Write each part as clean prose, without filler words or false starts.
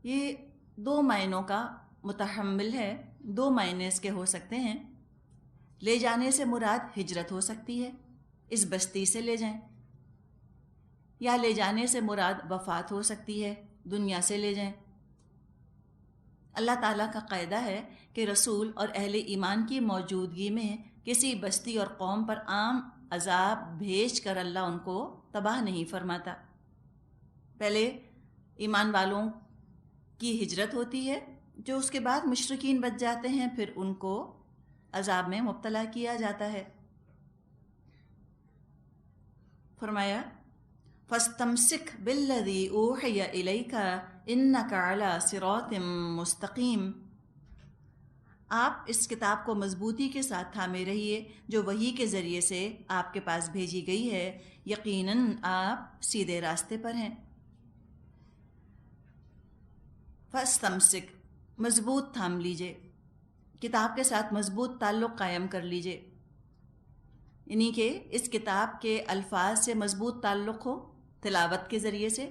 یہ دو معنوں کا متحمل ہے، دو معنی اس کے ہو سکتے ہیں۔ لے جانے سے مراد ہجرت ہو سکتی ہے، اس بستی سے لے جائیں، یا لے جانے سے مراد وفات ہو سکتی ہے، دنیا سے لے جائیں۔ اللہ تعالیٰ کا قاعدہ ہے کہ رسول اور اہل ایمان کی موجودگی میں کسی بستی اور قوم پر عام عذاب بھیج کر اللہ ان کو تباہ نہیں فرماتا۔ پہلے ایمان والوں کی ہجرت ہوتی ہے، جو اس کے بعد مشرکین بچ جاتے ہیں، پھر ان کو عذاب میں مبتلا کیا جاتا ہے۔ فرمایا فَاسْتَمْسِكْ بِالَّذِي أُوحِيَ إِلَيْكَ إِنَّكَ عَلَى صِرَاطٍ مُسْتَقِيمٍ۔ آپ اس کتاب کو مضبوطی کے ساتھ تھامے رہیے جو وحی کے ذریعے سے آپ کے پاس بھیجی گئی ہے، یقیناً آپ سیدھے راستے پر ہیں۔ فَاسْتَمْسِكْ، مضبوط تھام لیجئے، کتاب کے ساتھ مضبوط تعلق قائم کر لیجئے، یعنی کہ اس کتاب کے الفاظ سے مضبوط تعلق ہو، تلاوت کے ذریعے سے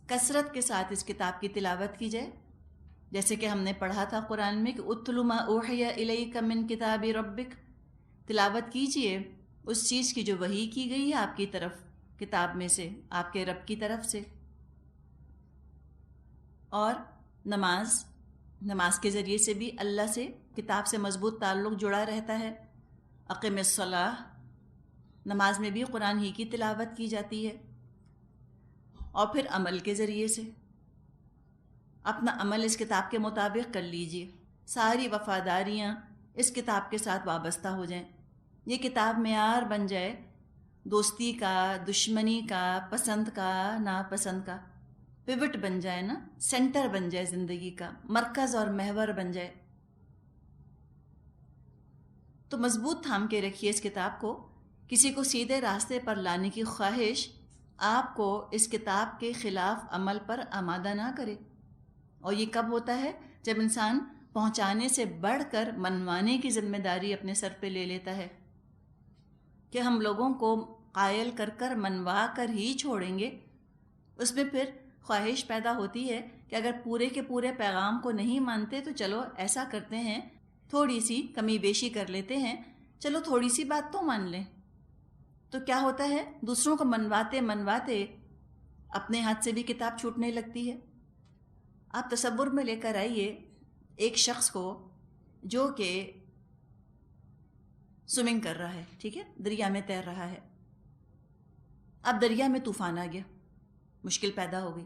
کثرت کے ساتھ اس کتاب کی تلاوت کی جائے، جیسے کہ ہم نے پڑھا تھا قرآن میں کہ اتل ما اوحی الیک من کتاب ربک، تلاوت کیجئے اس چیز کی جو وحی کی گئی ہے آپ کی طرف کتاب میں سے، آپ کے رب کی طرف سے۔ اور نماز کے ذریعے سے بھی اللہ سے، کتاب سے مضبوط تعلق جڑا رہتا ہے۔ اقم الصلاۃ، نماز میں بھی قرآن ہی کی تلاوت کی جاتی ہے۔ اور پھر عمل کے ذریعے سے اپنا عمل اس کتاب کے مطابق کر لیجئے، ساری وفاداریاں اس کتاب کے ساتھ وابستہ ہو جائیں، یہ کتاب معیار بن جائے دوستی کا، دشمنی کا، پسند کا، ناپسند کا، پیوٹ بن جائے نا، سینٹر بن جائے زندگی کا، مرکز اور محور بن جائے۔ تو مضبوط تھام کے رکھیے اس کتاب کو۔ کسی کو سیدھے راستے پر لانے کی خواہش آپ کو اس کتاب کے خلاف عمل پر آمادہ نہ کرے۔ اور یہ کب ہوتا ہے؟ جب انسان پہنچانے سے بڑھ کر منوانے کی ذمہ داری اپنے سر پہ لے لیتا ہے، کہ ہم لوگوں کو قائل کر کر منوا کر ہی چھوڑیں گے۔ اس میں پھر خواہش پیدا ہوتی ہے کہ اگر پورے کے پورے پیغام کو نہیں مانتے تو چلو ایسا کرتے ہیں، تھوڑی سی کمی بیشی کر لیتے ہیں، چلو تھوڑی سی بات تو مان لیں۔ تو کیا ہوتا ہے؟ دوسروں کو منواتے منواتے اپنے ہاتھ سے بھی کتاب چھوٹنے لگتی ہے۔ آپ تصور میں لے کر آئیے ایک شخص کو جو کہ سوئمنگ کر رہا ہے، ٹھیک ہے، دریا میں تیر رہا ہے۔ اب دریا میں طوفان آ گیا، مشکل پیدا ہو گئی۔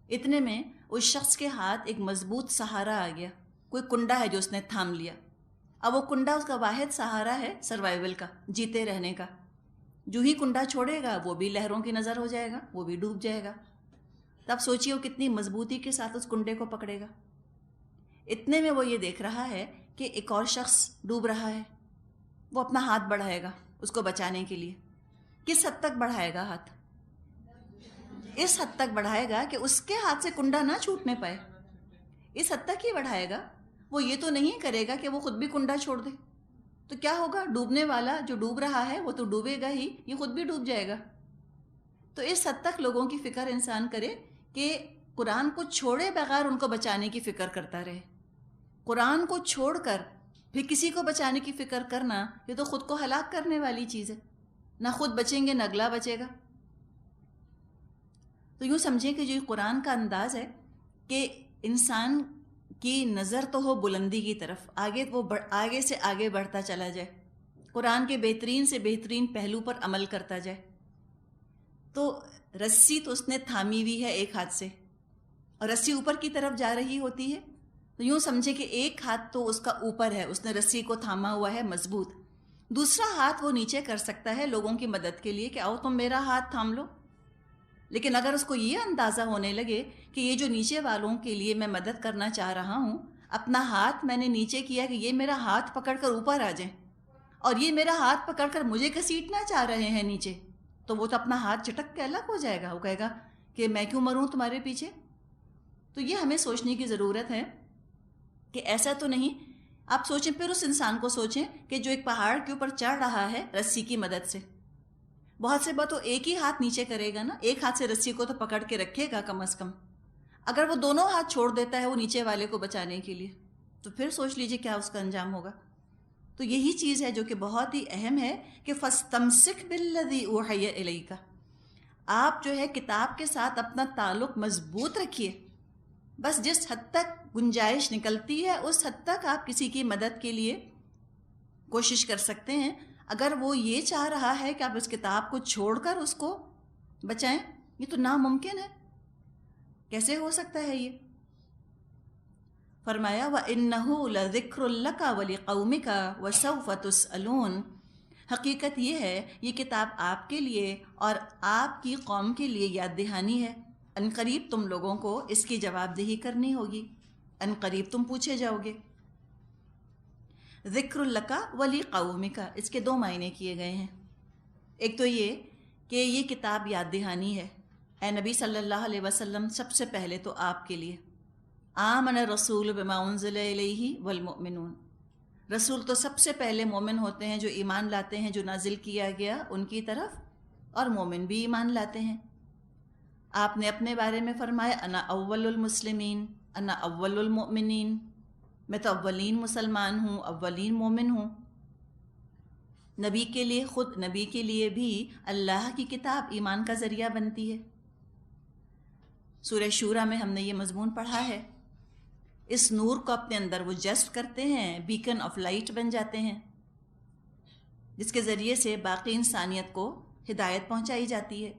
اتنے میں اس شخص کے ہاتھ ایک مضبوط سہارا آ گیا، کوئی کنڈا ہے جو اس نے تھام لیا۔ اب وہ کنڈا اس کا واحد سہارا ہے سروائیول کا، جیتے رہنے کا۔ جو ہی کنڈا چھوڑے گا وہ بھی لہروں کی نظر ہو جائے گا، وہ بھی ڈوب جائے گا۔ تب سوچیے وہ کتنی مضبوطی کے ساتھ اس کنڈے کو پکڑے گا۔ اتنے میں وہ یہ دیکھ رہا ہے کہ ایک اور شخص ڈوب رہا ہے، وہ اپنا ہاتھ بڑھائے گا اس کو بچانے کے لیے۔ کس حد تک بڑھائے گا ہاتھ؟ اس حد تک بڑھائے گا کہ اس کے ہاتھ سے کنڈا نہ چھوٹنے پائے، اس حد تک ہی بڑھائے گا۔ وہ یہ تو نہیں کرے گا کہ وہ خود بھی کنڈا چھوڑ دے، تو کیا ہوگا؟ ڈوبنے والا جو ڈوب رہا ہے وہ تو ڈوبے گا ہی، یہ خود بھی ڈوب جائے گا۔ تو اس حد تک لوگوں کی فکر انسان کرے کہ قرآن کو چھوڑے بغیر ان کو بچانے کی فکر کرتا رہے۔ قرآن کو چھوڑ کر پھر کسی کو بچانے کی فکر کرنا، یہ تو خود کو ہلاک کرنے والی چیز ہے، نہ خود بچیں گے نہ اگلا بچے گا۔ تو یوں سمجھیں کہ جو قرآن کا انداز ہے کہ انسان کی نظر تو ہو بلندی کی طرف، آگے سے آگے بڑھتا چلا جائے، قرآن کے بہترین سے بہترین پہلو پر عمل کرتا جائے۔ تو رسی تو اس نے تھامی ہوئی ہے ایک ہاتھ سے، اور رسی اوپر کی طرف جا رہی ہوتی ہے، تو یوں سمجھے کہ ایک ہاتھ تو اس کا اوپر ہے، اس نے رسی کو تھاما ہوا ہے مضبوط، دوسرا ہاتھ وہ نیچے کر سکتا ہے لوگوں کی مدد کے لیے کہ آؤ تم میرا ہاتھ تھام لو۔ لیکن اگر اس کو یہ اندازہ ہونے لگے کہ یہ جو نیچے والوں کے لیے میں مدد کرنا چاہ رہا ہوں، اپنا ہاتھ میں نے نیچے کیا کہ یہ میرا ہاتھ پکڑ کر اوپر آ جائیں، اور یہ میرا ہاتھ پکڑ کر مجھے گھسیٹنا چاہ رہے ہیں نیچے، تو وہ تو اپنا ہاتھ چٹک کے الگ ہو جائے گا، وہ کہے گا کہ میں کیوں مروں تمہارے پیچھے۔ تو یہ ہمیں سوچنے کی ضرورت ہے کہ ایسا تو نہیں۔ آپ سوچیں، پھر اس انسان کو سوچیں کہ جو ایک پہاڑ کے اوپر چڑھ رہا ہے رسی کی مدد سے، بہت سے بات تو ایک ہی ہاتھ نیچے کرے گا نا، ایک ہاتھ سے رسی کو تو پکڑ کے رکھے گا کم از کم۔ اگر وہ دونوں ہاتھ چھوڑ دیتا ہے وہ نیچے والے کو بچانے کے لیے، تو پھر سوچ لیجئے کیا اس کا انجام ہوگا۔ تو یہی چیز ہے جو کہ بہت ہی اہم ہے کہ فَاسْتَمْسِكْ بِالَّذِي أُوحِيَ إِلَيْكَ، آپ جو ہے کتاب کے ساتھ اپنا تعلق مضبوط رکھیے، بس جس حد تک گنجائش نکلتی ہے اس حد تک آپ کسی کی مدد کے لیے کوشش کر سکتے ہیں۔ اگر وہ یہ چاہ رہا ہے کہ آپ اس کتاب کو چھوڑ کر اس کو بچائیں، یہ تو ناممکن ہے، کیسے ہو سکتا ہے یہ؟ فرمایا وَإِنَّهُ لَذِكْرٌ لَكَ وَلِقَوْمِكَ وَسَوْفَ تُسْأَلُونَ، حقیقت یہ ہے یہ کتاب آپ کے لیے اور آپ کی قوم کے لیے یاد دہانی ہے، ان قریب تم لوگوں کو اس کی جواب دہی کرنی ہوگی، ان قریب تم پوچھے جاؤ گے۔ ذکر لک ولی قومک، اس کے دو معنی کیے گئے ہیں۔ ایک تو یہ کہ یہ کتاب یاد دہانی ہے، اے نبی صلی اللہ علیہ وسلم، سب سے پہلے تو آپ کے لیے۔ آمن الرسول بما انزل الیہ والمؤمنون، رسول تو سب سے پہلے مومن ہوتے ہیں جو ایمان لاتے ہیں جو نازل کیا گیا ان کی طرف، اور مومن بھی ایمان لاتے ہیں۔ آپ نے اپنے بارے میں فرمایا انا اول المسلمین، انا اول المؤمنین، میں تو اولین مسلمان ہوں، اولین مومن ہوں۔ نبی کے لیے، خود نبی کے لیے بھی اللہ کی کتاب ایمان کا ذریعہ بنتی ہے۔ سورہ شورى میں ہم نے یہ مضمون پڑھا ہے، اس نور کو اپنے اندر وہ جذب کرتے ہیں، بیکن آف لائٹ بن جاتے ہیں، جس کے ذریعے سے باقی انسانیت کو ہدایت پہنچائی جاتی ہے۔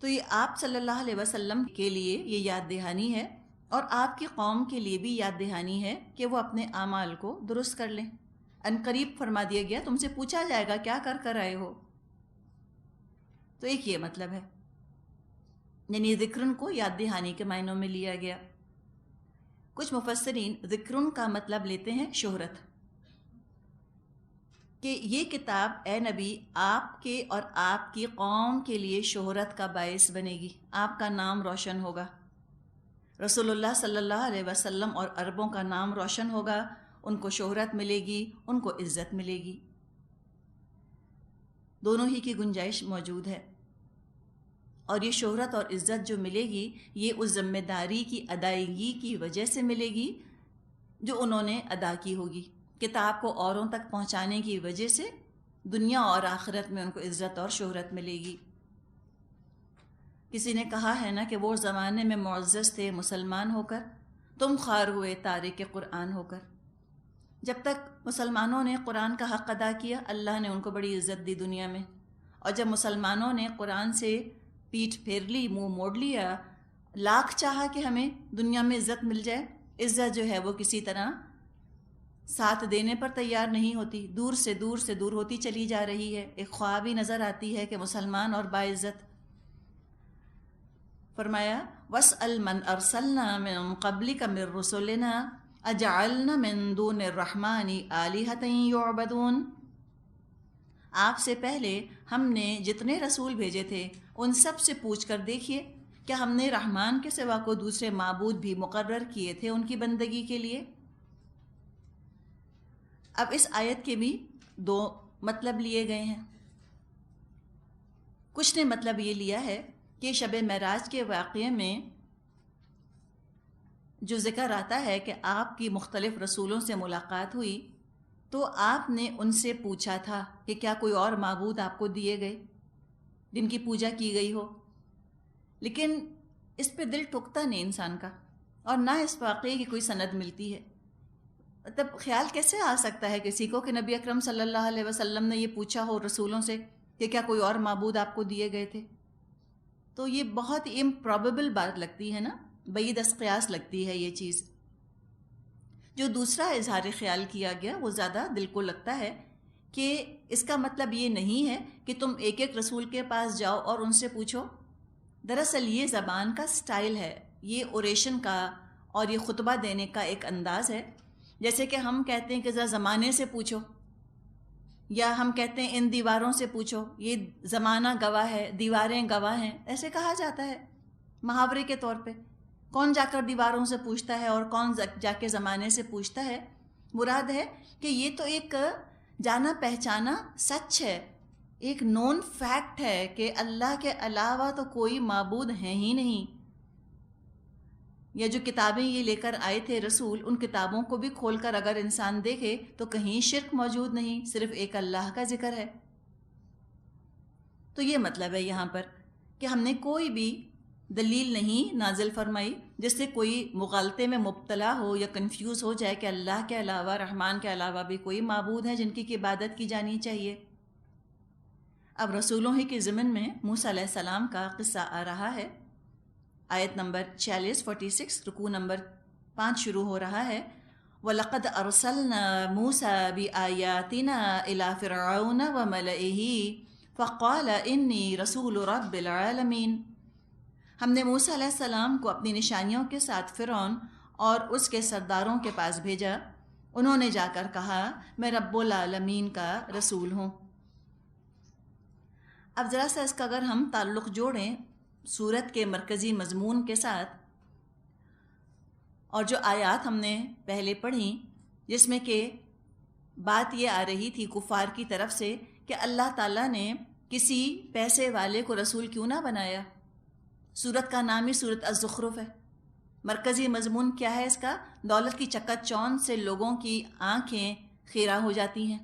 تو یہ آپ صلی اللہ علیہ وسلم کے لیے یہ یاد دہانی ہے، اور آپ کی قوم کے لیے بھی یاد دہانی ہے کہ وہ اپنے اعمال کو درست کر لیں۔ ان قریب فرما دیا گیا تم سے پوچھا جائے گا کیا کر کر آئے ہو، تو ایک یہ مطلب ہے، یعنی ذکرن کو یاد دہانی کے معنوں میں لیا گیا۔ کچھ مفسرین ذکرن کا مطلب لیتے ہیں شہرت، کہ یہ کتاب اے نبی آپ کے اور آپ کی قوم کے لیے شہرت کا باعث بنے گی، آپ کا نام روشن ہوگا، رسول اللہ صلی اللہ علیہ وسلم اور عربوں کا نام روشن ہوگا، ان کو شہرت ملے گی، ان کو عزت ملے گی، دونوں ہی کی گنجائش موجود ہے۔ اور یہ شہرت اور عزت جو ملے گی یہ اس ذمہ داری کی ادائیگی کی وجہ سے ملے گی جو انہوں نے ادا کی ہوگی، کتاب کو اوروں تک پہنچانے کی وجہ سے دنیا اور آخرت میں ان کو عزت اور شہرت ملے گی۔ کسی نے کہا ہے نا کہ وہ زمانے میں معزز تھے مسلمان ہو کر، تم خوار ہوئے تارک قرآن ہو کر۔ جب تک مسلمانوں نے قرآن کا حق ادا کیا اللہ نے ان کو بڑی عزت دی دنیا میں، اور جب مسلمانوں نے قرآن سے پیٹھ پھیر لی، منہ موڑ لیا، لاکھ چاہا کہ ہمیں دنیا میں عزت مل جائے، عزت جو ہے وہ کسی طرح ساتھ دینے پر تیار نہیں ہوتی، دور سے دور سے دور ہوتی چلی جا رہی ہے۔ ایک خواب ہی نظر آتی ہے کہ مسلمان اور باعزت۔ فرمایا وَاسْأَلْ مَنْ أَرْسَلْنَا مِن قَبْلِكَ مِن رُّسُلِنَا أَجَعَلْنَا مِن دُونِ الرَّحْمَٰنِ آلِهَةً يُعْبَدُونَ، آپ سے پہلے ہم نے جتنے رسول بھیجے تھے ان سب سے پوچھ کر دیکھیے کیا ہم نے رحمان کے سوا کو دوسرے معبود بھی مقرر کیے تھے ان کی بندگی کے لیے۔ اب اس آیت کے بھی دو مطلب لیے گئے ہیں۔ کچھ نے مطلب یہ لیا ہے کہ شب معراج کے واقعے میں جو ذکر آتا ہے کہ آپ کی مختلف رسولوں سے ملاقات ہوئی تو آپ نے ان سے پوچھا تھا کہ کیا کوئی اور معبود آپ کو دیے گئے جن کی پوجا کی گئی ہو، لیکن اس پہ دل ٹکتا نہیں انسان کا، اور نہ اس واقعے کی کوئی سند ملتی ہے۔ مطلب خیال کیسے آ سکتا ہے کسی کو کہ نبی اکرم صلی اللہ علیہ وسلم نے یہ پوچھا ہو رسولوں سے کہ کیا کوئی اور معبود آپ کو دیے گئے تھے؟ تو یہ بہت امپرابیبل بات لگتی ہے نا، بعید از قیاس لگتی ہے یہ چیز۔ جو دوسرا اظہار خیال کیا گیا وہ زیادہ دل کو لگتا ہے کہ اس کا مطلب یہ نہیں ہے کہ تم ایک ایک رسول کے پاس جاؤ اور ان سے پوچھو۔ دراصل یہ زبان کا سٹائل ہے، یہ اوریشن کا اور یہ خطبہ دینے کا ایک انداز ہے، جیسے کہ ہم کہتے ہیں کہ ذرا زمانے سے پوچھو، یا ہم کہتے ہیں ان دیواروں سے پوچھو، یہ زمانہ گواہ ہے، دیواریں گواہ ہیں، ایسے کہا جاتا ہے محاورے کے طور پہ۔ کون جا کر دیواروں سے پوچھتا ہے اور کون جا کے زمانے سے پوچھتا ہے؟ مراد ہے کہ یہ تو ایک جانا پہچانا سچ ہے ایک نون فیکٹ ہے کہ اللہ کے علاوہ تو کوئی معبود ہے ہی نہیں. یا جو کتابیں یہ لے کر آئے تھے رسول، ان کتابوں کو بھی کھول کر اگر انسان دیکھے تو کہیں شرک موجود نہیں، صرف ایک اللہ کا ذکر ہے. تو یہ مطلب ہے یہاں پر کہ ہم نے کوئی بھی دلیل نہیں نازل فرمائی جس سے کوئی مغالطے میں مبتلا ہو یا کنفیوز ہو جائے کہ اللہ کے علاوہ، رحمان کے علاوہ بھی کوئی معبود ہے جن کی عبادت کی جانی چاہیے. اب رسولوں ہی کے ضمن میں موسیٰ علیہ السلام کا قصہ آ رہا ہے. آیت نمبر 46 رکوع نمبر 5 شروع ہو رہا ہے. وَلَقَدْ أَرْسَلْنَا مُوسَىٰ بِآيَاتِنَا إِلَىٰ فِرْعَوْنَ وَمَلَئِهِ فَقَالَ إِنِّي رَسُولُ رَبِّ الْعَالَمِينَ. ہم نے موسیٰ علیہ السلام کو اپنی نشانیوں کے ساتھ فرعون اور اس کے سرداروں کے پاس بھیجا. انہوں نے جا کر کہا میں رب العالمین کا رسول ہوں. اب ذرا سا اس کا اگر ہم تعلق جوڑیں سورت کے مرکزی مضمون کے ساتھ، اور جو آیات ہم نے پہلے پڑھیں جس میں کہ بات یہ آ رہی تھی کفار کی طرف سے کہ اللہ تعالیٰ نے کسی پیسے والے کو رسول کیوں نہ بنایا. سورت کا نام ہی سورت الزخرف ہے. مرکزی مضمون کیا ہے اس کا؟ دولت کی چکا چوند سے لوگوں کی آنکھیں خیرہ ہو جاتی ہیں.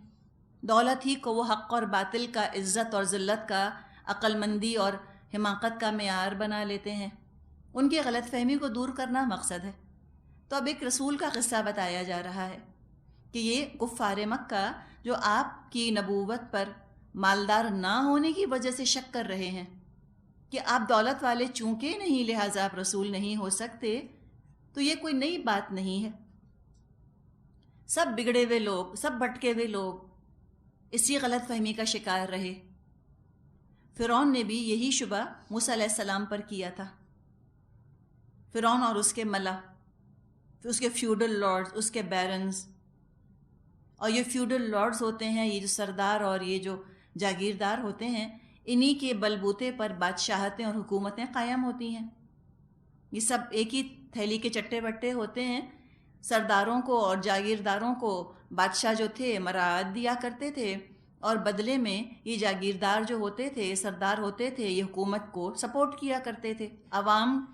دولت ہی کو وہ حق اور باطل کا، عزت اور ذلت کا، عقل مندی اور حماقت کا معیار بنا لیتے ہیں. ان کی غلط فہمی کو دور کرنا مقصد ہے. تو اب ایک رسول کا قصہ بتایا جا رہا ہے کہ یہ کفار مکہ جو آپ کی نبوت پر مالدار نہ ہونے کی وجہ سے شک کر رہے ہیں کہ آپ دولت والے چونکہ نہیں لہٰذا آپ رسول نہیں ہو سکتے، تو یہ کوئی نئی بات نہیں ہے. سب بگڑے ہوئے لوگ، سب بھٹکے ہوئے لوگ اسی غلط فہمی کا شکار رہے. فرعون نے بھی یہی شبہ موسیٰ علیہ السلام پر کیا تھا. فرعون اور اس کے ملا، اس کے فیوڈل لارڈز، اس کے بیرنز. اور یہ فیوڈل لارڈز ہوتے ہیں، یہ جو سردار اور یہ جو جاگیردار ہوتے ہیں، انہی کے بلبوتے پر بادشاہتیں اور حکومتیں قائم ہوتی ہیں. یہ سب ایک ہی تھیلی کے چٹے بٹے ہوتے ہیں. سرداروں کو اور جاگیرداروں کو بادشاہ جو تھے مراعات دیا کرتے تھے، اور بدلے میں یہ جاگیردار جو ہوتے تھے، سردار ہوتے تھے، یہ حکومت کو سپورٹ کیا کرتے تھے. عوام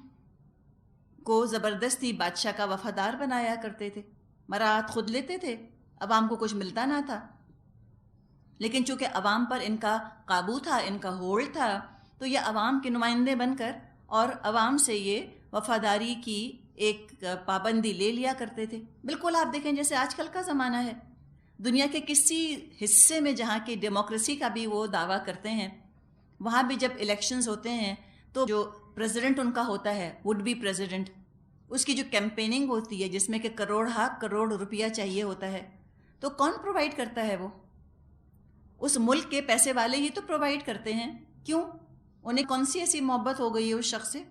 کو زبردستی بادشاہ کا وفادار بنایا کرتے تھے. مراعات خود لیتے تھے، عوام کو کچھ ملتا نہ تھا. لیکن چونکہ عوام پر ان کا قابو تھا، ان کا ہولڈ تھا، تو یہ عوام کے نمائندے بن کر اور عوام سے یہ وفاداری کی ایک پابندی لے لیا کرتے تھے. بالکل آپ دیکھیں جیسے آج کل کا زمانہ ہے. دنیا کے کسی حصے میں جہاں کی ڈیموکریسی کا بھی وہ دعویٰ کرتے ہیں، وہاں بھی جب الیکشنز ہوتے ہیں تو جو پریزیڈنٹ ان کا ہوتا ہے، وڈ بی پریزیڈنٹ، اس کی جو کیمپیننگ ہوتی ہے جس میں کہ کروڑ روپیہ چاہیے ہوتا ہے، تو کون پرووائڈ کرتا ہے؟ وہ اس ملک کے پیسے والے ہی تو پرووائڈ کرتے ہیں. کیوں؟ انہیں کون سی ایسی محبت ہو گئی ہے اس شخص سے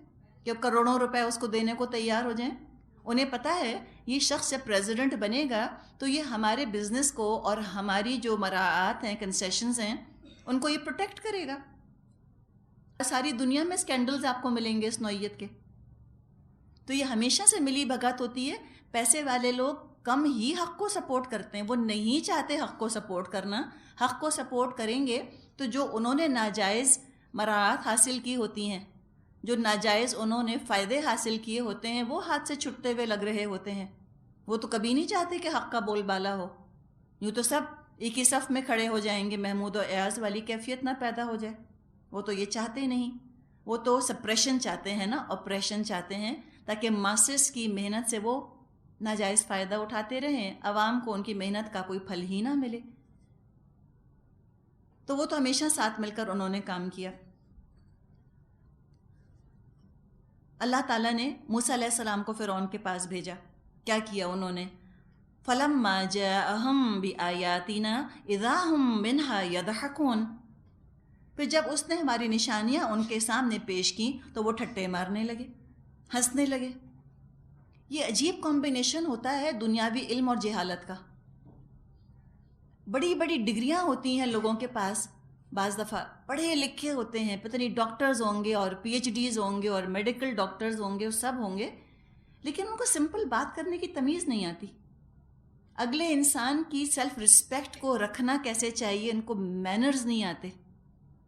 کہ کروڑوں روپے اس کو دینے کو تیار ہو جائیں؟ انہیں پتہ ہے یہ شخص جب پریزیڈنٹ بنے گا تو یہ ہمارے بزنس کو اور ہماری جو مراعات ہیں، کنسیشنز ہیں، ان کو یہ پروٹیکٹ کرے گا. ساری دنیا میں اسکینڈلز آپ کو ملیں گے اس نوعیت کے. تو یہ ہمیشہ سے ملی بھگت ہوتی ہے. پیسے والے لوگ کم ہی حق کو سپورٹ کرتے ہیں. وہ نہیں چاہتے حق کو سپورٹ کرنا. حق کو سپورٹ کریں گے تو جو انہوں نے ناجائز مراعات حاصل کی ہوتی ہیں، جو ناجائز انہوں نے فائدے حاصل کیے ہوتے ہیں، وہ ہاتھ سے چھٹتے ہوئے لگ رہے ہوتے ہیں. وہ تو کبھی نہیں چاہتے کہ حق کا بول بالا ہو. یوں تو سب ایک ہی صف میں کھڑے ہو جائیں گے، محمود و ایاز والی کیفیت نہ پیدا ہو جائے. وہ تو یہ چاہتے نہیں. وہ تو سپریشن چاہتے ہیں نا، آپریشن چاہتے ہیں، تاکہ ماسس کی محنت سے وہ ناجائز فائدہ اٹھاتے رہیں، عوام کو ان کی محنت کا کوئی پھل ہی نہ ملے. تو وہ تو ہمیشہ ساتھ مل کر انہوں نے کام کیا. اللہ تعالیٰ نے موسیٰ علیہ السلام کو فرعون کے پاس بھیجا. کیا کیا انہوں نے؟ فَلَمَّا جَاءَهُم بِآيَاتِنَا إِذَا هُم مِّنْهَا يَضْحَكُونَ. پھر جب اس نے ہماری نشانیاں ان کے سامنے پیش کی تو وہ ٹھٹے مارنے لگے، ہنسنے لگے. یہ عجیب کمبینیشن ہوتا ہے دنیاوی علم اور جہالت کا. بڑی بڑی ڈگریاں ہوتی ہیں لوگوں کے پاس، بعض دفعہ پڑھے لکھے ہوتے ہیں، پتہ نہیں ڈاکٹرز ہوں گے اور پی ایچ ڈیز ہوں گے اور میڈیکل ڈاکٹرز ہوں گے اور سب ہوں گے، لیکن ان کو سمپل بات کرنے کی تمیز نہیں آتی. اگلے انسان کی سیلف رسپیکٹ کو رکھنا کیسے چاہیے ان کو مینرز نہیں آتے.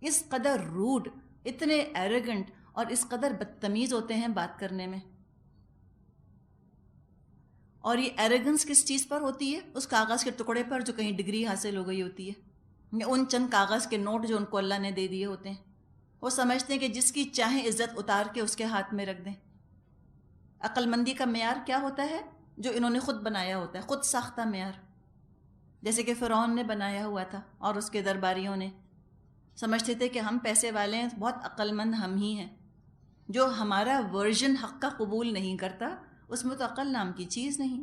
اس قدر روڈ، اتنے ایروگنٹ اور اس قدر بدتمیز ہوتے ہیں بات کرنے میں. اور یہ ایروگنس کس چیز پر ہوتی ہے؟ اس کاغذ کے ٹکڑے پر جو کہیں ڈگری حاصل ہو گئی ہوتی ہے، یا ان چند کاغذ کے نوٹ جو ان کو اللہ نے دے دیے ہوتے ہیں. وہ سمجھتے ہیں کہ جس کی چاہیں عزت اتار کے اس کے ہاتھ میں رکھ دیں. عقل مندی کا معیار کیا ہوتا ہے؟ جو انہوں نے خود بنایا ہوتا ہے، خود ساختہ معیار. جیسے کہ فرعون نے بنایا ہوا تھا اور اس کے درباریوں نے سمجھتے تھے کہ ہم پیسے والے ہیں، بہت عقل مند ہم ہی ہیں. جو ہمارا ورژن حق کا قبول نہیں کرتا اس میں تو عقل نام کی چیز نہیں.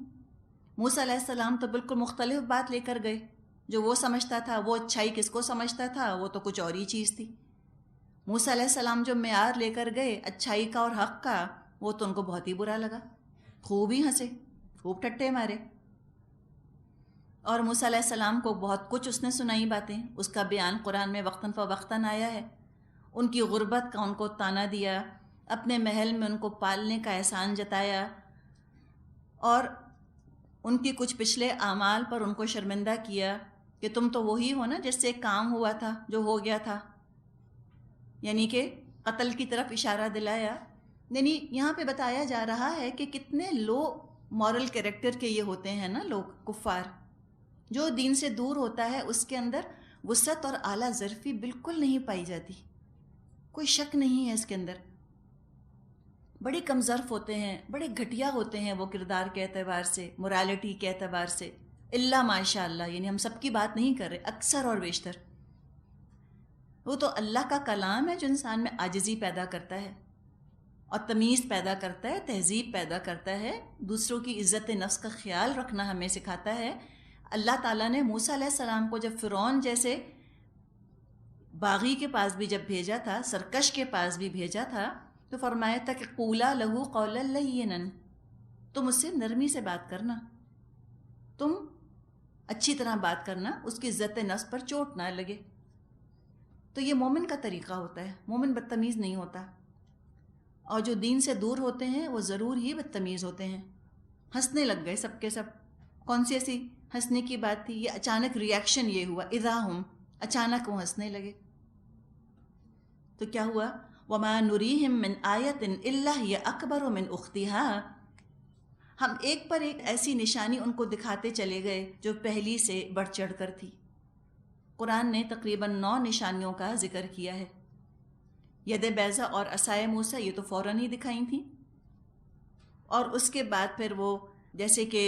موسیٰ علیہ السلام تو بالکل مختلف بات لے کر گئے. جو وہ سمجھتا تھا، وہ اچھائی کس کو سمجھتا تھا، وہ تو کچھ اور ہی چیز تھی. موسیٰ علیہ السلام جو معیار لے کر گئے اچھائی کا اور حق کا، وہ تو ان کو بہت ہی برا لگا. خوب ہی ہنسے، خوب ٹھٹے مارے. اور موسیٰ علیہ السلام کو بہت کچھ اس نے سنائی باتیں. اس کا بیان قرآن میں وقتاً فوقتاً آیا ہے. ان کی غربت کا ان کو تانا دیا، اپنے محل میں ان کو پالنے کا احسان جتایا، اور ان کی کچھ پچھلے اعمال پر ان کو شرمندہ کیا کہ تم تو وہی ہو نا جس سے کام ہوا تھا جو ہو گیا تھا. یعنی کہ قتل کی طرف اشارہ دلایا. یعنی یہاں پہ بتایا جا رہا ہے کہ کتنے لو مورل کیریکٹر کے یہ ہوتے ہیں نا لوگ، کفار. جو دین سے دور ہوتا ہے اس کے اندر وسعت اور اعلیٰ ظرفی بالکل نہیں پائی جاتی. کوئی شک نہیں ہے اس کے اندر. بڑے کم ظرف ہوتے ہیں، بڑے گھٹیا ہوتے ہیں وہ کردار کے اعتبار سے، morality کے اعتبار سے. اللہ ماشاء اللہ، یعنی ہم سب کی بات نہیں کر رہے، اکثر اور بیشتر. وہ تو اللہ کا کلام ہے جو انسان میں عاجزی پیدا کرتا ہے اور تمیز پیدا کرتا ہے، تہذیب پیدا کرتا ہے، دوسروں کی عزت نفس کا خیال رکھنا ہمیں سکھاتا ہے. اللہ تعالیٰ نے موسیٰ علیہ السلام کو جب فرعون جیسے باغی کے پاس بھی جب بھیجا تھا، سرکش کے پاس بھی بھیجا تھا، تو فرمایا تھا کہ قولا لہو قولا لینا، تم اس سے نرمی سے بات کرنا، تم اچھی طرح بات کرنا، اس کی عزت نفس پر چوٹ نہ لگے. تو یہ مومن کا طریقہ ہوتا ہے. مومن بدتمیز نہیں ہوتا، اور جو دین سے دور ہوتے ہیں وہ ضرور ہی بدتمیز ہوتے ہیں. ہنسنے لگ گئے سب کے سب. کون سی ایسی ہنسنے کی بات تھی؟ یہ اچانک ریاکشن یہ ہوا، اذا ہم، اچانک وہ ہنسنے لگے. تو کیا ہوا؟ وَمَا نُرِيهِم مِّنْ آيَةٍ إِلَّا هِيَ أَكْبَرُ مِنْ أُخْتِهَا. ہم ایک پر ایک ایسی نشانی ان کو دکھاتے چلے گئے جو پہلی سے بڑھ چڑھ کر تھی. قرآن نے تقریباً 9 نشانیوں کا ذکر کیا ہے. ید بیضا اور عصائے موسیٰ یہ تو فوراً ہی دکھائی تھیں، اور اس کے بعد پھر وہ جیسے کہ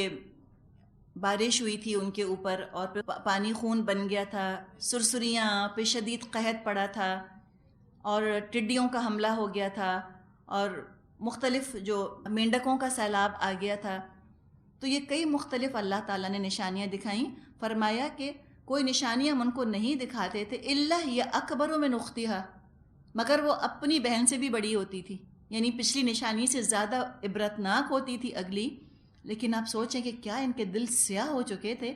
بارش ہوئی تھی ان کے اوپر اور پھر پانی خون بن گیا تھا، سرسریاں، پھر شدید قحط پڑا تھا، اور ٹڈیوں کا حملہ ہو گیا تھا، اور مختلف جو مینڈکوں کا سیلاب آ گیا تھا. تو یہ کئی مختلف اللہ تعالیٰ نے نشانیاں دکھائیں. فرمایا کہ کوئی نشانیاں ہم ان کو نہیں دکھاتے تھے الا ہی اکبر من اختہا، مگر وہ اپنی بہن سے بھی بڑی ہوتی تھی. یعنی پچھلی نشانی سے زیادہ عبرتناک ہوتی تھی اگلی. لیکن آپ سوچیں کہ کیا ان کے دل سیاہ ہو چکے تھے؟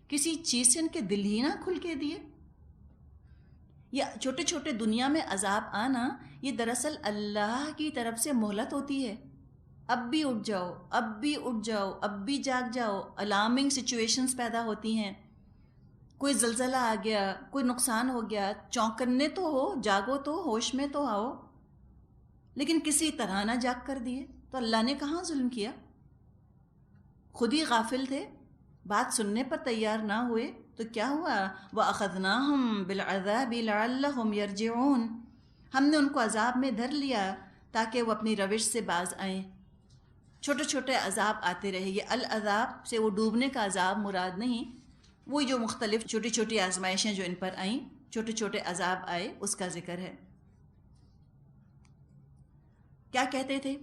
کسی چیز سے ان کے دل ہی نہ کھل کے دیے. یہ چھوٹے چھوٹے دنیا میں عذاب آنا یہ دراصل اللہ کی طرف سے مہلت ہوتی ہے. اب بھی اٹھ جاؤ، اب بھی اٹھ جاؤ، اب بھی جاگ جاؤ. الارمنگ سچویشنز پیدا ہوتی ہیں. کوئی زلزلہ آ گیا، کوئی نقصان ہو گیا، چونکنے تو ہو، جاگو تو، ہوش میں تو آؤ. لیکن کسی طرح نہ جاگ کر دیے تو اللہ نے کہاں ظلم کیا؟ خود ہی غافل تھے، بات سننے پر تیار نہ ہوئے تو کیا ہوا؟ وَأَخَذْنَاهُمْ بِالْعَذَابِ لَعَلَّهُمْ يَرْجِعُونَ. ہم نے ان کو عذاب میں دھر لیا تاکہ وہ اپنی روش سے باز آئیں. چھوٹے چھوٹے عذاب آتے رہے. یہ العذاب سے وہ ڈوبنے کا عذاب مراد نہیں، وہ جو مختلف چھوٹی چھوٹی آزمائشیں جو ان پر آئیں، چھوٹے چھوٹے عذاب آئے، اس کا ذکر ہے. کیا کہتے تھے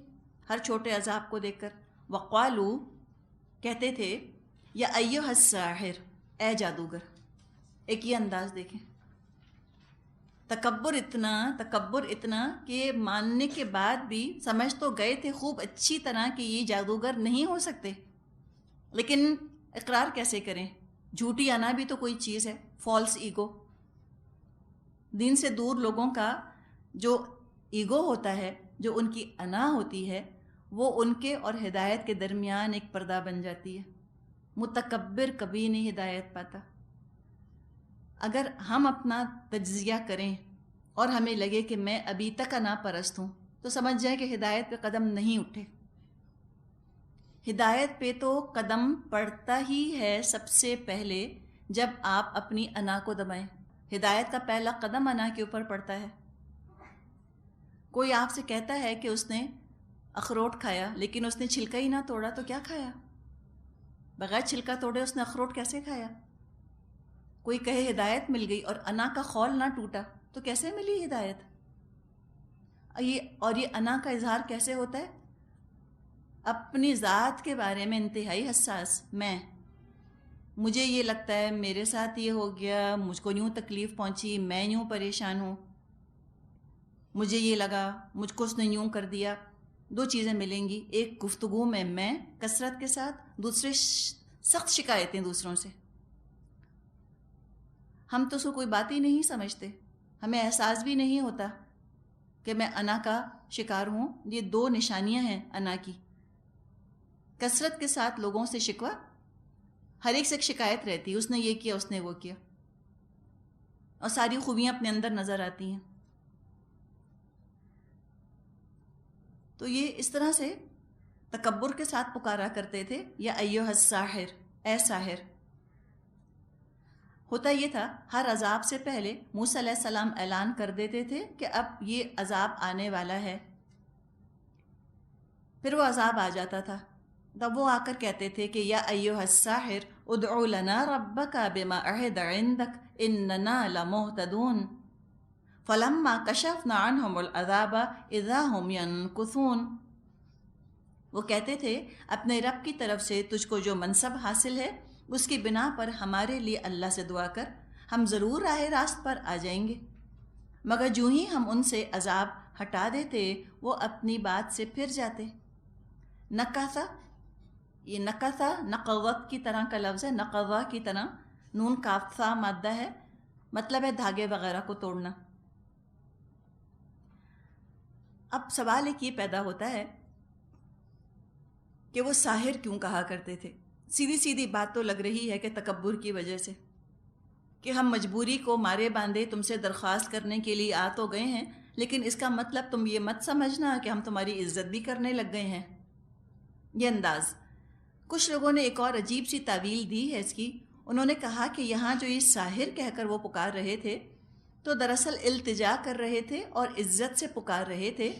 ہر چھوٹے عذاب کو دیکھ کر؟ وَقَالُوا، کہتے تھے، یا ایھا الساحر، اے جادوگر. ایک یہ انداز دیکھیں، تکبر اتنا کہ ماننے کے بعد بھی سمجھ تو گئے تھے خوب اچھی طرح کہ یہ جادوگر نہیں ہو سکتے، لیکن اقرار کیسے کریں؟ جھوٹی انا بھی تو کوئی چیز ہے، فالس ایگو. دین سے دور لوگوں کا جو ایگو ہوتا ہے، جو ان کی انا ہوتی ہے، وہ ان کے اور ہدایت کے درمیان ایک پردہ بن جاتی ہے. متکبر کبھی نہیں ہدایت پاتا. اگر ہم اپنا تجزیہ کریں اور ہمیں لگے کہ میں ابھی تک انا پرست ہوں، تو سمجھ جائیں کہ ہدایت پہ قدم نہیں اٹھے۔ ہدایت پہ تو قدم پڑتا ہی ہے سب سے پہلے جب آپ اپنی انا کو دبائیں۔ ہدایت کا پہلا قدم انا کے اوپر پڑتا ہے۔ کوئی آپ سے کہتا ہے کہ اس نے اخروٹ کھایا لیکن اس نے چھلکا ہی نہ توڑا، تو کیا کھایا؟ بغیر چھلکا توڑے اس نے اخروٹ کیسے کھایا؟ کوئی کہے ہدایت مل گئی اور انا کا خول نہ ٹوٹا، تو کیسے ملی ہدایت؟ یہ انا کا اظہار کیسے ہوتا ہے؟ اپنی ذات کے بارے میں انتہائی حساس، مجھے یہ لگتا ہے، میرے ساتھ یہ ہو گیا، مجھ کو یوں تکلیف پہنچی، میں یوں پریشان ہوں، مجھے یہ لگا، مجھ کو اس نے یوں کر دیا۔ دو چیزیں ملیں گی، ایک گفتگو میں کثرت کے ساتھ، دوسرے سخت شکایتیں دوسروں سے۔ ہم تو اس کو کوئی بات ہی نہیں سمجھتے، ہمیں احساس بھی نہیں ہوتا کہ میں انا کا شکار ہوں۔ یہ دو نشانیاں ہیں انا کی، کثرت کے ساتھ لوگوں سے شکوہ، ہر ایک سے ایک شکایت رہتی، اس نے یہ کیا، اس نے وہ کیا، اور ساری خوبیاں اپنے اندر نظر آتی ہیں۔ تو یہ اس طرح سے تکبر کے ساتھ پکارا کرتے تھے، یا ایھا الساحر، اے ساحر۔ ہوتا یہ تھا، ہر عذاب سے پہلے موسیٰ علیہ السلام اعلان کر دیتے تھے کہ اب یہ عذاب آنے والا ہے، پھر وہ عذاب آ جاتا تھا، تب وہ آ کر کہتے تھے کہ یا ایھا الساحر ادع لنا ربک بما عہد عندک اننا لمہتدون فلما کشفنا عنہم العذاب اذا ہم ینکثون۔ وہ کہتے تھے اپنے رب کی طرف سے تجھ کو جو منصب حاصل ہے اس کی بنا پر ہمارے لیے اللہ سے دعا کر، ہم ضرور راہ راست پر آ جائیں گے۔ مگر جو ہی ہم ان سے عذاب ہٹا دیتے وہ اپنی بات سے پھر جاتے۔ نکثا، یہ نکثا نقوت کی طرح کا لفظ ہے، نقوہ کی طرح، نون کاف ثا مادہ ہے، مطلب ہے دھاگے وغیرہ کو توڑنا۔ اب سوال ایک یہ پیدا ہوتا ہے کہ وہ ساحر کیوں کہا کرتے تھے؟ سیدھی سیدھی بات تو لگ رہی ہے کہ تکبر کی وجہ سے، کہ ہم مجبوری کو مارے باندھے تم سے درخواست کرنے کے لیے آ تو گئے ہیں، لیکن اس کا مطلب تم یہ مت سمجھنا کہ ہم تمہاری عزت بھی کرنے لگ گئے ہیں۔ یہ انداز کچھ لوگوں نے ایک اور عجیب سی تعویل دی ہے اس کی۔ انہوں نے کہا کہ یہاں جو یہ ساحر کہہ کر وہ پکار رہے تھے تو دراصل التجا کر رہے تھے اور عزت سے پکار رہے تھے،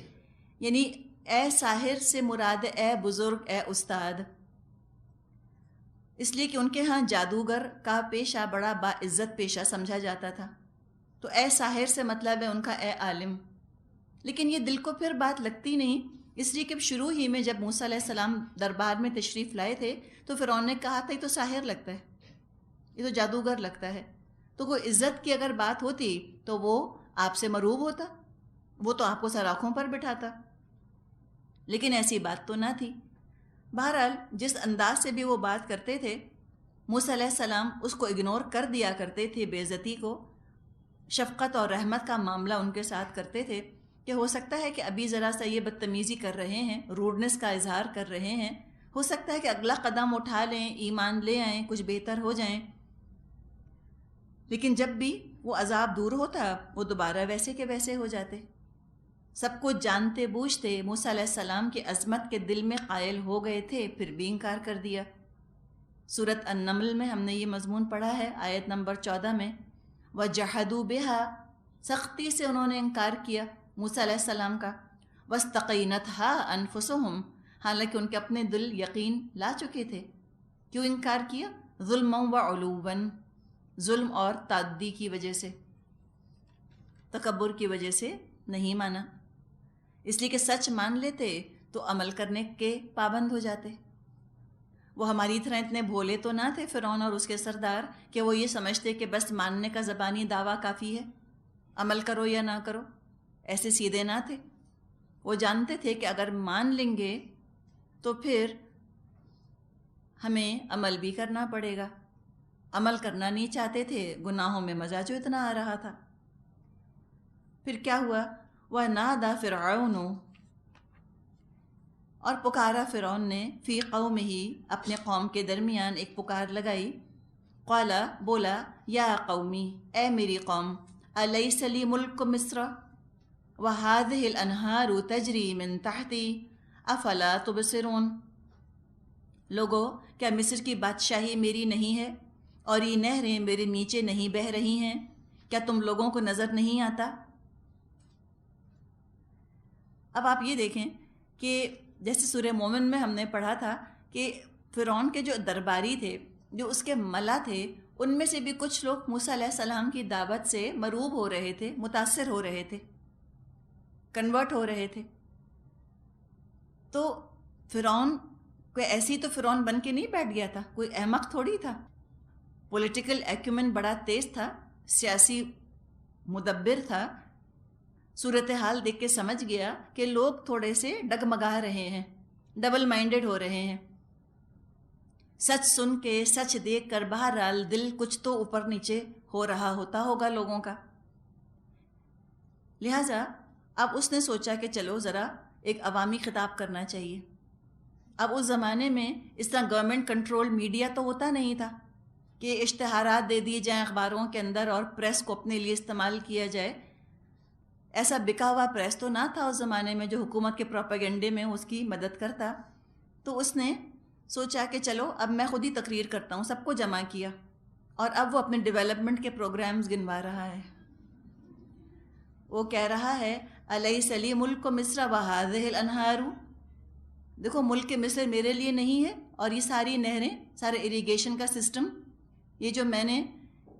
یعنی اے ساحر سے مراد اے بزرگ، اے استاد، اس لیے کہ ان کے ہاں جادوگر کا پیشہ بڑا باعزت پیشہ سمجھا جاتا تھا، تو اے ساحر سے مطلب ہے ان کا اے عالم۔ لیکن یہ دل کو پھر بات لگتی نہیں، اس لیے کہ شروع ہی میں جب موسیٰ علیہ السلام دربار میں تشریف لائے تھے تو فرعون نے کہا تھا یہ تو ساحر لگتا ہے، یہ تو جادوگر لگتا ہے، تو کوئی عزت کی اگر بات ہوتی تو وہ آپ سے مروب ہوتا، وہ تو آپ کو سراخوں پر بٹھاتا، لیکن ایسی بات تو نہ تھی۔ بہرحال جس انداز سے بھی وہ بات کرتے تھے، موسیٰ علیہ السلام اس کو اگنور کر دیا کرتے تھے، بے عزتی کو، شفقت اور رحمت کا معاملہ ان کے ساتھ کرتے تھے کہ ہو سکتا ہے کہ ابھی ذرا سا یہ بدتمیزی کر رہے ہیں، روڈنس کا اظہار کر رہے ہیں، ہو سکتا ہے کہ اگلا قدم اٹھا لیں، ایمان لے آئیں، کچھ بہتر ہو جائیں۔ لیکن جب بھی وہ عذاب دور ہوتا وہ دوبارہ ویسے کے ویسے ہو جاتے۔ سب کچھ جانتے بوجھتے موسیٰ علیہ السلام کی عظمت کے دل میں قائل ہو گئے تھے، پھر بھی انکار کر دیا۔ سورۃ النمل میں ہم نے یہ مضمون پڑھا ہے، آیت نمبر 14 میں، وَجَحَدُوا بِهَا، سختی سے انہوں نے انکار کیا موسیٰ علیہ السلام کا، وَاسْتَقَيْنَتْهَا أَنفُسُهُمْ، حالانکہ ان کے اپنے دل یقین لا چکے تھے۔ کیوں انکار کیا؟ ظلمًا وعلواً، ظلم اور تعدی کی وجہ سے، تکبر کی وجہ سے نہیں مانا، اس لیے کہ سچ مان لیتے تو عمل کرنے کے پابند ہو جاتے۔ وہ ہماری طرح اتنے بھولے تو نہ تھے فرعون اور اس کے سردار کہ وہ یہ سمجھتے کہ بس ماننے کا زبانی دعویٰ کافی ہے، عمل کرو یا نہ کرو، ایسے سیدھے نہ تھے۔ وہ جانتے تھے کہ اگر مان لیں گے تو پھر ہمیں عمل بھی کرنا پڑے گا، عمل کرنا نہیں چاہتے تھے، گناہوں میں مزہ جو اتنا آ رہا تھا۔ پھر کیا ہوا؟ وَنَادَى فِرْعَوْنُ، اور پکارا فرعون نے، فی قومہ، اپنے قوم کے درمیان ایک پکار لگائی، قالا، بولا، یا قومی، اے میری قوم، الیس لی ملک مصر وہذہ الانہار تجری من تحتی افلا تبصرون. لوگو، کیا مصر کی بادشاہی میری نہیں ہے اور یہ نہریں میرے نیچے نہیں بہہ رہی ہیں؟ کیا تم لوگوں کو نظر نہیں آتا؟ اب آپ یہ دیکھیں کہ جیسے سورہ مومن میں ہم نے پڑھا تھا کہ فرعون کے جو درباری تھے، جو اس کے ملا تھے، ان میں سے بھی کچھ لوگ موسیٰ علیہ السلام کی دعوت سے مروب ہو رہے تھے، متاثر ہو رہے تھے، کنورٹ ہو رہے تھے. تو فرعون کوئی ایسی تو فرعون بن کے نہیں بیٹھ گیا تھا، کوئی احمق تھوڑی تھا. پولیٹیکل ایکومن بڑا تیز تھا، سیاسی مدبر تھا. صورتحال دیکھ کے سمجھ گیا کہ لوگ تھوڑے سے ڈگمگا رہے ہیں، ڈبل مائنڈڈ ہو رہے ہیں. سچ سن کے، سچ دیکھ کر بہرحال دل کچھ تو اوپر نیچے ہو رہا ہوتا ہوگا لوگوں کا. لہٰذا اب اس نے سوچا کہ چلو ذرا ایک عوامی خطاب کرنا چاہیے. اب اس زمانے میں اس طرح گورنمنٹ کنٹرول میڈیا تو ہوتا نہیں تھا کہ اشتہارات دے دیے جائیں اخباروں کے اندر اور پریس کو اپنے لیے استعمال کیا جائے. ایسا بکا ہوا پریس تو نہ تھا اس زمانے میں جو حکومت کے پروپیگنڈے میں اس کی مدد کرتا. تو اس نے سوچا کہ چلو اب میں خود ہی تقریر کرتا ہوں. سب کو جمع کیا اور اب وہ اپنے ڈیولپمنٹ کے پروگرامز گنوا رہا ہے. وہ کہہ رہا ہے الیس لی ملک مصر وہذہ الانہار. دیکھو، ملک مصر میرے لیے نہیں ہے اور یہ ساری نہریں، سارے اریگیشن کا سسٹم، یہ جو میں نے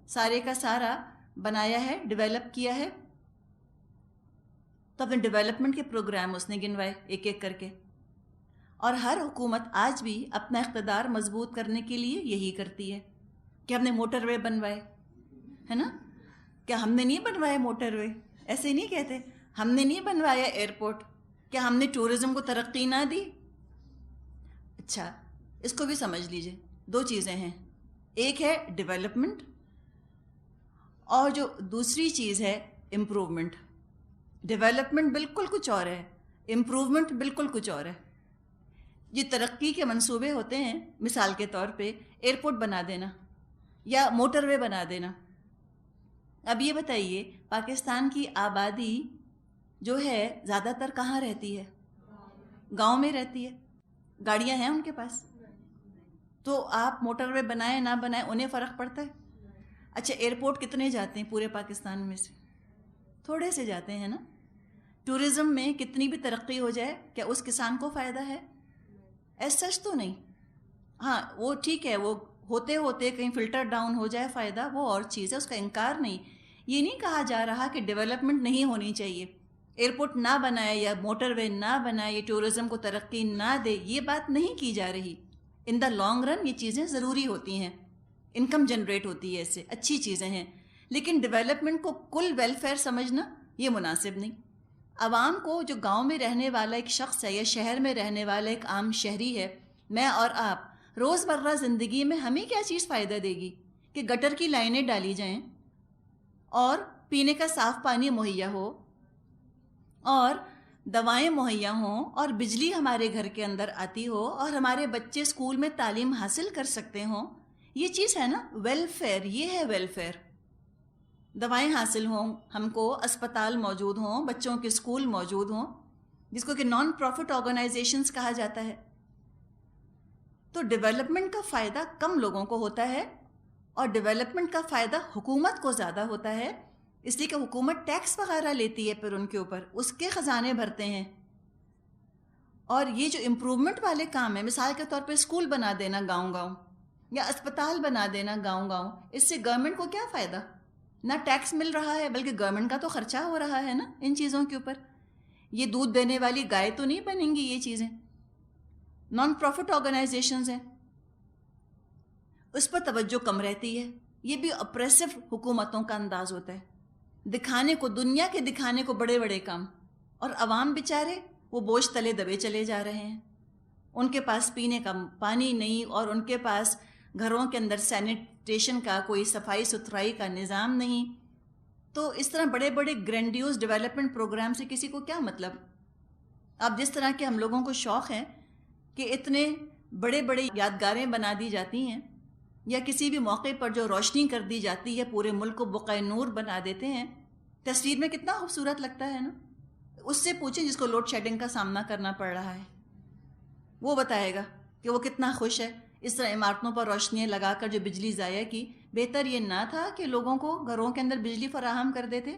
سارے کا سارا بنایا ہے، ڈیولپ کیا ہے. تو اپنے ڈیولپمنٹ کے پروگرام اس نے گنوائے ایک ایک کر کے. اور ہر حکومت آج بھی اپنا اقتدار مضبوط کرنے کے لیے یہی کرتی ہے کہ ہم نے موٹر وے بنوائے، ہے نا؟ کیا ہم نے نہیں بنوائے موٹر وے؟ ایسے نہیں کہتے. ہم نے نہیں بنوایا ایئرپورٹ؟ کیا ہم نے ٹورزم کو ترقی نہ دی؟ اچھا، اس کو بھی سمجھ لیجئے. دو چیزیں ہیں، ایک ہے ڈیولپمنٹ اور جو دوسری چیز ہے امپروومنٹ. ڈیولپمنٹ بالکل کچھ اور ہے، امپروومنٹ بالکل کچھ اور ہے. یہ ترقی کے منصوبے ہوتے ہیں، مثال کے طور پہ ایئرپورٹ بنا دینا یا موٹر وے بنا دینا. اب یہ بتائیے، پاکستان کی آبادی جو ہے زیادہ تر کہاں رہتی ہے؟ گاؤں میں رہتی ہے. گاڑیاں ہیں ان کے پاس. تو آپ موٹر وے بنائیں نہ بنائیں انہیں فرق پڑتا ہے؟ اچھا، ایئرپورٹ کتنے جاتے ہیں پورے پاکستان میں سے؟ تھوڑے سے جاتے ہیں نا. ٹورزم میں کتنی بھی ترقی ہو جائے، کیا اس کسان کو فائدہ ہے؟ ایس سچ تو نہیں. ہاں، وہ ٹھیک ہے، وہ ہوتے ہوتے کہیں فلٹر ڈاؤن ہو جائے فائدہ، وہ اور چیز ہے، اس کا انکار نہیں. یہ نہیں کہا جا رہا کہ ڈیولپمنٹ نہیں ہونی چاہیے، ایئرپورٹ نہ بنائے یا موٹر وے نہ بنائے، یہ ٹورزم کو ترقی نہ دے، یہ بات نہیں کی جا رہی. ان دا لانگ رن یہ چیزیں ضروری ہوتی ہیں، انکم جنریٹ ہوتی ہے، اس سے اچھی چیزیں ہیں. لیکن ڈیولپمنٹ کو کل ویلفیئر سمجھنا یہ مناسب نہیں. عوام کو، جو گاؤں میں رہنے والا ایک شخص ہے یا شہر میں رہنے والا ایک عام شہری ہے، میں اور آپ، روزمرہ زندگی میں ہمیں کیا چیز فائدہ دے گی کہ گٹر کی لائنیں ڈالی جائیں اور پینے کا صاف پانی مہیا ہو اور دوائیں مہیا ہوں اور بجلی ہمارے گھر کے اندر آتی ہو اور ہمارے بچے اسکول میں تعلیم حاصل کر سکتے ہوں؟ یہ چیز ہے نا ویلفیئر. یہ ہے ویلفیئر. دوائیں حاصل ہوں، ہم کو اسپتال موجود ہوں، بچوں کے اسکول موجود ہوں، جس کو کہ نان پروفٹ آرگنائزیشنز کہا جاتا ہے. تو ڈیولپمنٹ کا فائدہ کم لوگوں کو ہوتا ہے اور ڈیولپمنٹ کا فائدہ حکومت کو زیادہ ہوتا ہے، اس لیے کہ حکومت ٹیکس وغیرہ لیتی ہے، پھر ان کے اوپر اس کے خزانے بھرتے ہیں. اور یہ جو امپروومنٹ والے کام ہیں، مثال کے طور پہ اسکول بنا دینا گاؤں گاؤں یا اسپتال بنا دینا گاؤں گاؤں، اس سے گورنمنٹ کو کیا فائدہ؟ نہ ٹیکس مل رہا ہے بلکہ گورنمنٹ کا تو خرچہ ہو رہا ہے نا ان چیزوں کے اوپر. یہ دودھ دینے والی گائے تو نہیں بنیں گی، یہ چیزیں نان پروفٹ آرگنائزیشنز ہیں، اس پر توجہ کم رہتی ہے. یہ بھی اپریسو حکومتوں کا انداز ہوتا ہے، دکھانے کو، دنیا کے دکھانے کو بڑے بڑے کام، اور عوام بیچارے وہ بوجھ تلے دبے چلے جا رہے ہیں. ان کے پاس پینے کا پانی نہیں اور ان کے پاس گھروں کے اندر سینیٹیشن کا، کوئی صفائی ستھرائی کا نظام نہیں. تو اس طرح بڑے بڑے گرینڈیوز ڈیولپمنٹ پروگرام سے کسی کو کیا مطلب؟ اب جس طرح کے ہم لوگوں کو شوق ہے کہ اتنے بڑے بڑے یادگاریں بنا دی جاتی ہیں یا کسی بھی موقع پر جو روشنی کر دی جاتی ہے پورے ملک کو بقع نور بنا دیتے ہیں، تصویر میں کتنا خوبصورت لگتا ہے نا. اس سے پوچھیں جس کو لوڈ شیڈنگ کا سامنا کرنا پڑ رہا ہے، وہ بتائے گا کہ وہ کتنا خوش ہے. اس طرح عمارتوں پر روشنیاں لگا کر جو بجلی ضائع کی، بہتر یہ نہ تھا کہ لوگوں کو گھروں کے اندر بجلی فراہم کر دیتے.